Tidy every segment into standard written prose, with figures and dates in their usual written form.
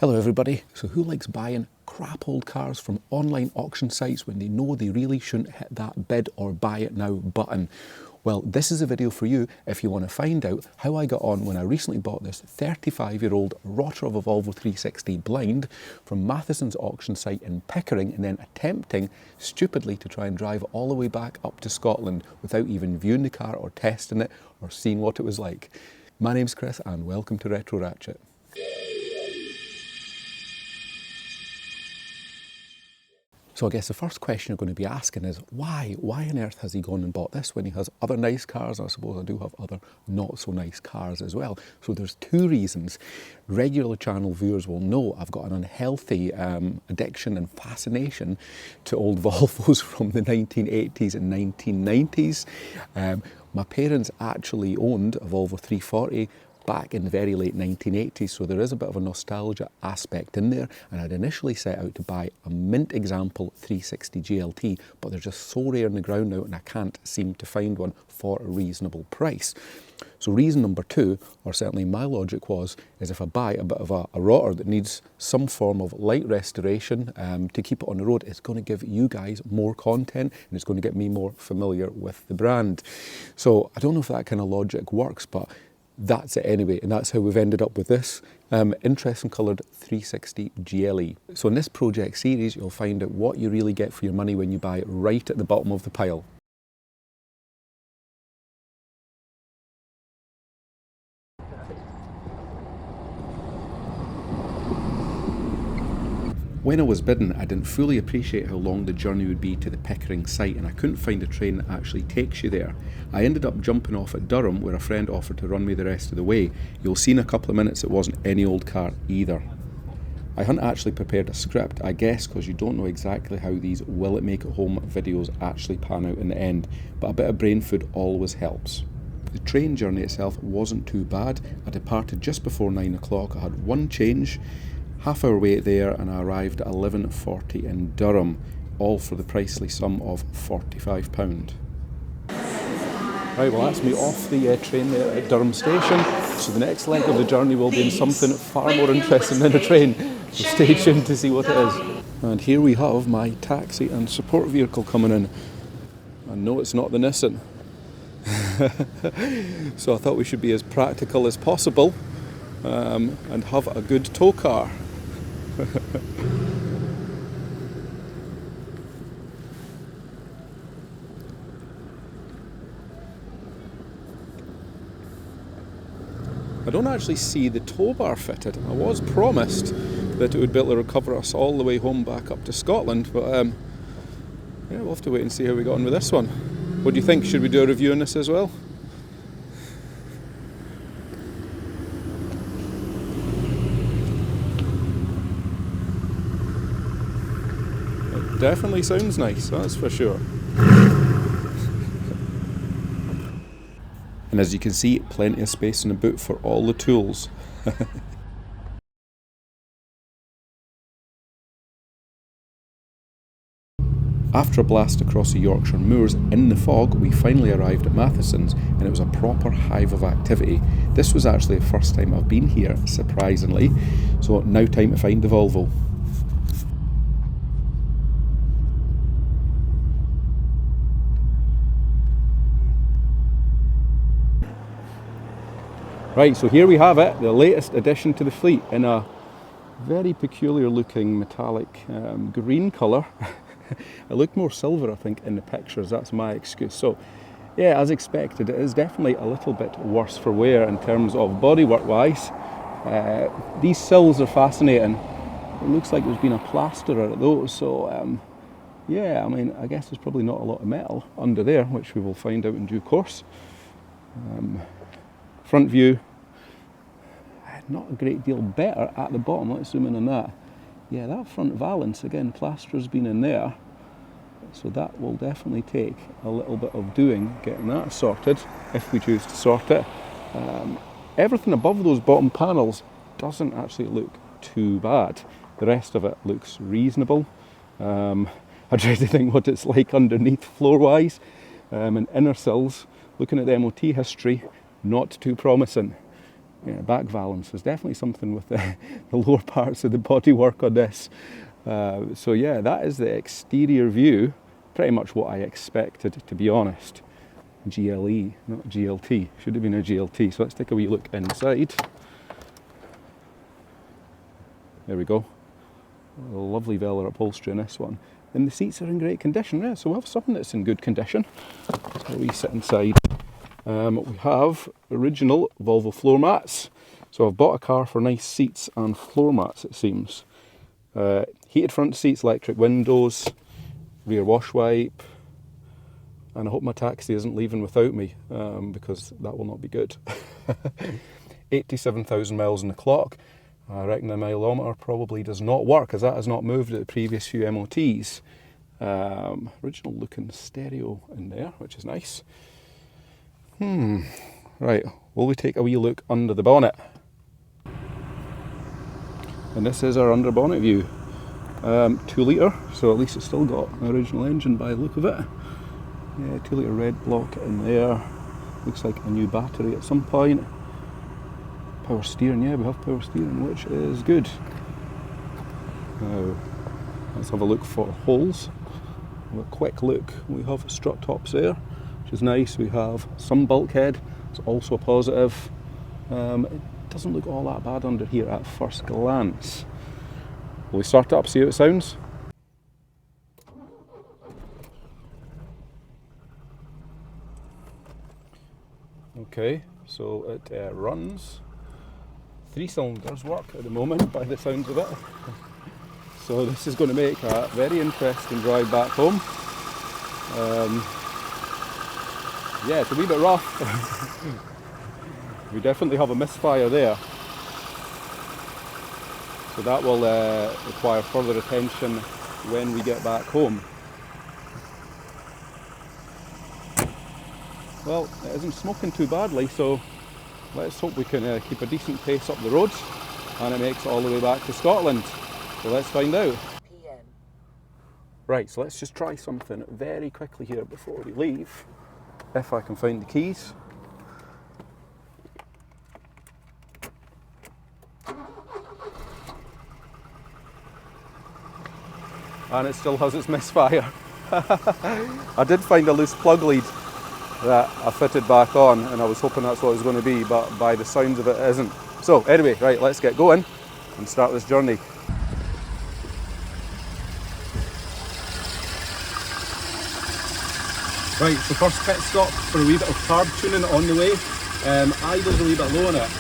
Hello everybody. So who likes buying crap old cars from online auction sites when they know they really shouldn't hit that bid or buy it now button? Well, this is a video for you if you want to find out how I got on when I recently bought this 35-year-old rotter of a Volvo 360 blind from Matheson's auction site in Pickering, and then attempting stupidly to try and drive all the way back up to Scotland without even viewing the car or testing it or seeing what it was like. My name's Chris and welcome to Retro Ratchet. So I guess the first question you're going to be asking is, why on earth has he gone and bought this when he has other nice cars? And I suppose I do have other not so nice cars as well. So there's two reasons. Regular channel viewers will know I've got an unhealthy addiction and fascination to old Volvos from the 1980s and 1990s. My parents actually owned a Volvo 340 back in the very late 1980s, so there is a bit of a nostalgia aspect in there, and I'd initially set out to buy a mint example 360 GLT, but they're just so rare in the ground now and I can't seem to find one for a reasonable price. So reason number two, or certainly my logic was, is if I buy a bit of a rotter that needs some form of light restoration to keep it on the road, it's going to give you guys more content and it's going to get me more familiar with the brand. So I don't know if that kind of logic works, but that's it anyway, and that's how we've ended up with this interesting coloured 360 GLE. So in this project series, you'll find out what you really get for your money when you buy it right at the bottom of the pile. When I was bidding, I didn't fully appreciate how long the journey would be to the Pickering site, and I couldn't find a train that actually takes you there. I ended up jumping off at Durham, where a friend offered to run me the rest of the way. You'll see in a couple of minutes it wasn't any old car either. I hadn't actually prepared a script, I guess because you don't know exactly how these will it make it home videos actually pan out in the end, but a bit of brain food always helps. The train journey itself wasn't too bad. I departed just before 9 o'clock, I had one change, half-hour wait there, and I arrived at 11:40 in Durham, all for the pricely sum of £45. Right, well that's me off the train there at Durham station, so the next leg of the journey will be in something far more interesting than a train, so stay tuned to see what it is. And here we have my taxi and support vehicle coming in. And no, it's not the Nissan. So I thought we should be as practical as possible and have a good tow car. I don't actually see the tow bar fitted. I was promised that it would be able to recover us all the way home back up to Scotland, but yeah, we'll have to wait and see how we got on with this one. What do you think? Should we do a review on this as well? Definitely sounds nice, that's for sure. And as you can see, plenty of space in the boot for all the tools. After a blast across the Yorkshire moors in the fog, we finally arrived at Matheson's, and it was a proper hive of activity. This was actually the first time I've been here, surprisingly. So now time to find the Volvo. Right, so here we have it, the latest addition to the fleet in a very peculiar looking metallic green colour. It looked more silver, I think, in the pictures, that's my excuse. So yeah, as expected, it is definitely a little bit worse for wear in terms of bodywork wise. These sills are fascinating. It looks like there's been a plasterer at those, so yeah, I mean, I guess there's probably not a lot of metal under there, which we will find out in due course. Front view, not a great deal better at the bottom. Let's zoom in on that. Yeah, that front valance, again, plaster's been in there, so that will definitely take a little bit of doing getting that sorted, if we choose to sort it. Everything above those bottom panels doesn't actually look too bad. The rest of it looks reasonable. I try to think what it's like underneath floor-wise, and inner sills, looking at the MOT history, not too promising. Yeah, back valance. There's definitely something with the lower parts of the bodywork on this. So yeah, that is the exterior view. Pretty much what I expected, to be honest. GLE, not GLT. Should have been a GLT. So let's take a wee look inside. There we go. A lovely Velar upholstery in this one. And the seats are in great condition. Yeah, so we have something that's in good condition. So we sit inside. We have original Volvo floor mats. So I've bought a car for nice seats and floor mats, it seems. Heated front seats, electric windows, rear wash wipe, and I hope my taxi isn't leaving without me, because that will not be good. 87,000 miles on the clock. I reckon the mileometer probably does not work, as that has not moved at the previous few MOTs. Original looking stereo in there, which is nice. Right, will we take a wee look under the bonnet? And this is our under bonnet view. 2 litre, so at least it's still got an original engine by the look of it. Yeah, 2 litre red block in there. Looks like a new battery at some point. Power steering, yeah, we have power steering, which is good. Now, let's have a look for holes. Have a quick look. We have strut tops there, which is nice. We have some bulkhead, it's also a positive. It doesn't look all that bad under here at first glance. Will we start it up, see how it sounds? Okay, so it runs. 3 cylinders work at the moment by the sounds of it. So this is going to make a very interesting drive back home. Yeah, it's a wee bit rough. We definitely have a misfire there. So that will require further attention when we get back home. Well, it isn't smoking too badly, so let's hope we can keep a decent pace up the road and it makes it all the way back to Scotland. So let's find out. Right, so let's just try something very quickly here before we leave. If I can find the keys. And it still has its misfire. I did find a loose plug lead that I fitted back on, and I was hoping that's what it was going to be, but by the sounds of it, it isn't. So anyway, right, let's get going and start this journey. Right, so first pit stop for a wee bit of carb tuning on the way. Idle's a wee bit low on it.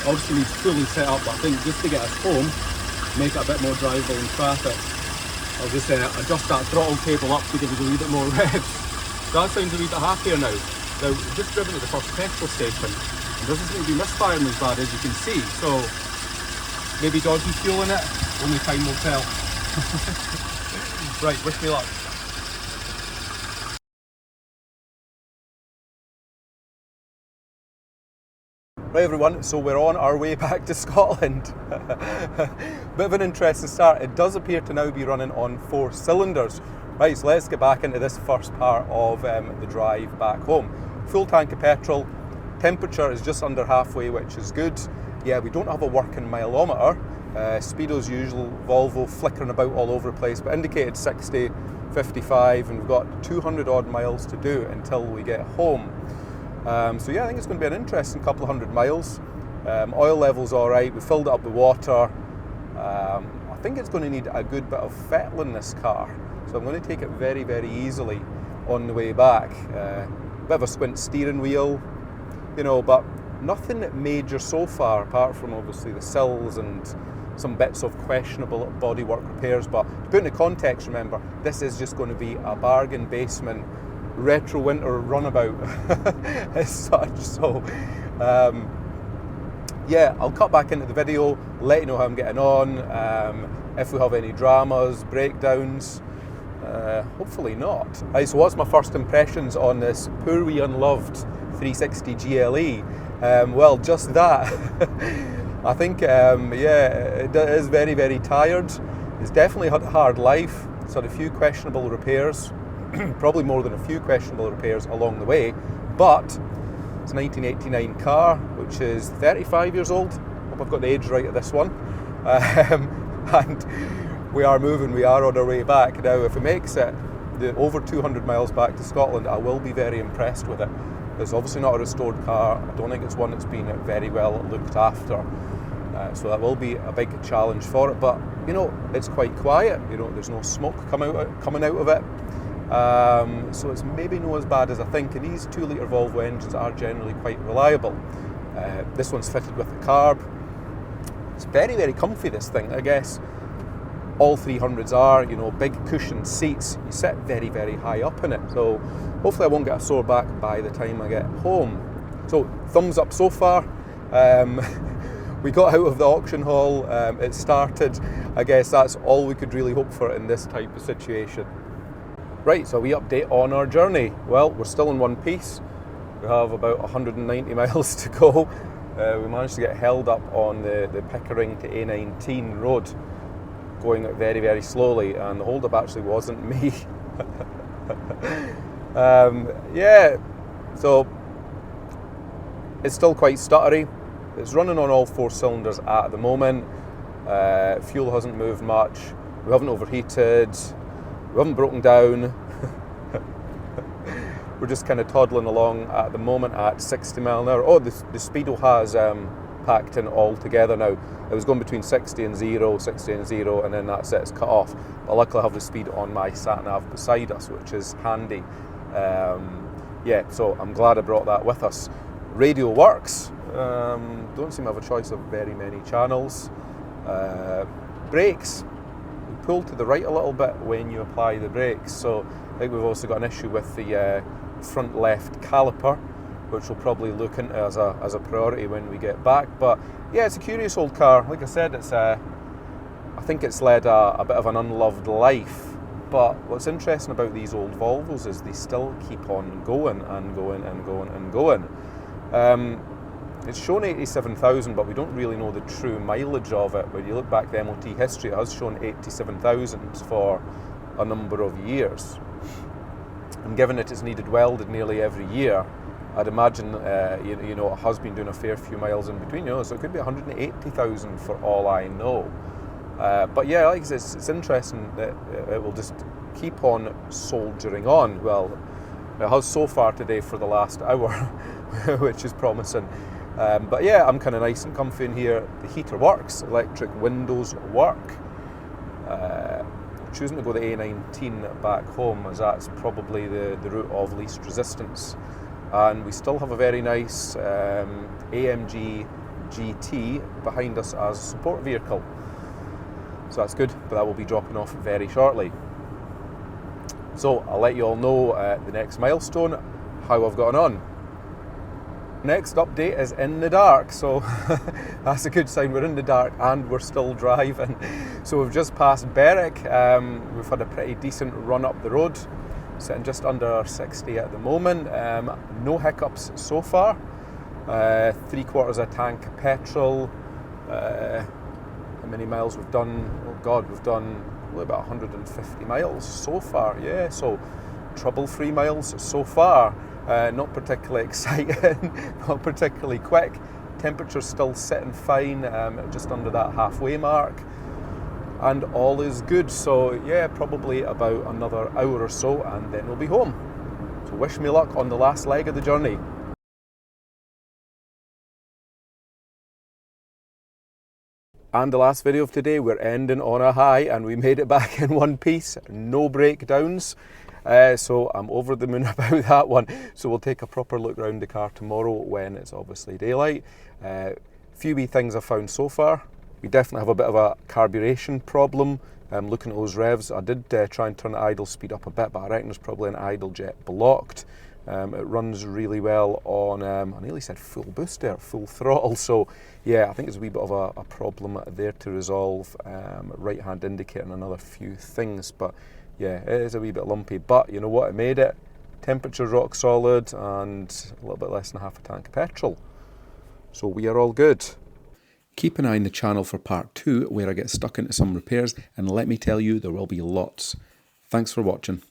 Obviously needs fully set up, but I think just to get us home, make it a bit more drivable in traffic, I'll just adjust that throttle cable up to give us a wee bit more revs. That sounds a wee bit happier now. Now, just driven to the first petrol station, and doesn't seem to be misfiring as bad as you can see, so maybe dodgy fuel in it, only time will tell. Right, wish me luck. Right everyone, so we're on our way back to Scotland. Bit of an interesting start. It does appear to now be running on 4 cylinders. Right, so let's get back into this first part of the drive back home. Full tank of petrol, temperature is just under halfway, which is good. Yeah, we don't have a working mileometer. Speedo's usual, Volvo flickering about all over the place, but indicated 60, 55, and we've got 200 odd miles to do until we get home. So yeah, I think it's going to be an interesting couple of 100 miles. Oil level's alright, we filled it up with water. I think it's going to need a good bit of fettle in this car. So I'm going to take it very, very easily on the way back. Bit of a squint steering wheel, you know, but nothing major so far, apart from obviously the sills and some bits of questionable bodywork repairs. But to put into context, remember, this is just going to be a bargain basement retro winter runabout as such. So yeah, I'll cut back into the video, let you know how I'm getting on, if we have any dramas, breakdowns. Hopefully not. Right, so what's my first impressions on this poor wee unloved 360 GLE? Well, just that. I think, yeah, it is very, very tired. It's definitely had a hard life. It's had a few questionable repairs, probably more than a few questionable repairs along the way, but It's a 1989 car, which is 35 years old. Hope I've got the age right of this one. And we are moving, we are on our way back. Now, if it makes it over 200 miles back to Scotland, I will be very impressed with it. It's obviously not a restored car. I don't think it's one that's been very well looked after. So that will be a big challenge for it. But, you know, it's quite quiet. You know, there's no smoke coming out of it. So it's maybe not as bad as I think. And these 2-litre Volvo engines are generally quite reliable. This one's fitted with a carb. It's very, very comfy, this thing. I guess all 300s are, you know, big cushioned seats. You sit very, very high up in it. So hopefully I won't get a sore back by the time I get home. So thumbs up so far. We got out of the auction hall. It started. I guess that's all we could really hope for in this type of situation. Right, so we update on our journey. Well, we're still in one piece. We have about 190 miles to go. We managed to get held up on the Pickering to A19 road, going very, very slowly, and the hold-up actually wasn't me. Yeah, so it's still quite stuttery. It's running on all 4 cylinders at the moment. Fuel hasn't moved much. We haven't overheated. We haven't broken down. We're just kind of toddling along at the moment at 60 mile an hour. Oh, the speedo has packed in all together now. It was going between 60 and 0, 60 and 0, and then that's it, it's cut off. But luckily I have the speed on my sat-nav beside us, which is handy. Yeah, so I'm glad I brought that with us. Radio works. Don't seem to have a choice of very many channels. Brakes. You pull to the right a little bit when you apply the brakes. So I think we've also got an issue with the front left caliper, which we'll probably look into as a priority when we get back. But yeah, it's a curious old car. Like I said, it's I think it's led a bit of an unloved life. But what's interesting about these old Volvos is they still keep on going and going and going and going. It's shown 87,000, but we don't really know the true mileage of it. When you look back at the MOT history, it has shown 87,000 for a number of years. And given that it's needed welded nearly every year, I'd imagine you know, it has been doing a fair few miles in between, you know, so it could be 180,000 for all I know. But yeah, like I said, it's interesting that it will just keep on soldiering on. Well, it has so far today for the last hour, which is promising. But yeah, I'm kind of nice and comfy in here. The heater works, electric windows work. Choosing to go the A19 back home, as that's probably the route of least resistance. And we still have a very nice AMG GT behind us as a support vehicle. So that's good, but that will be dropping off very shortly. So I'll let you all know the next milestone, how I've gotten on. Next update is in the dark, so that's a good sign. We're in the dark and we're still driving. So we've just passed Berwick. We've had a pretty decent run up the road, sitting just under 60 at the moment. No hiccups so far. 3/4 a tank of petrol. How many miles we've done? Oh God, we've done about 150 miles so far. Yeah, so trouble-free miles so far. Not particularly exciting, not particularly quick. Temperature's still sitting fine, just under that halfway mark. And all is good. So yeah, probably about another hour or so and then we'll be home. So wish me luck on the last leg of the journey. And the last video of today, we're ending on a high and we made it back in one piece, no breakdowns. So I'm over the moon about that one. So we'll take a proper look around the car tomorrow when it's obviously daylight. Few wee things I've found so far. We definitely have a bit of a carburation problem. Looking at those revs, I did try and turn the idle speed up a bit, but I reckon there's probably an idle jet blocked. It runs really well on, I nearly said full boost there, full throttle. So yeah, I think there's a wee bit of a problem there to resolve. Right hand indicator and another few things, but yeah, it is a wee bit lumpy, but you know what, it made it. Temperature rock solid and a little bit less than half a tank of petrol. So we are all good. Keep an eye on the channel for part 2, where I get stuck into some repairs, and let me tell you, there will be lots. Thanks for watching.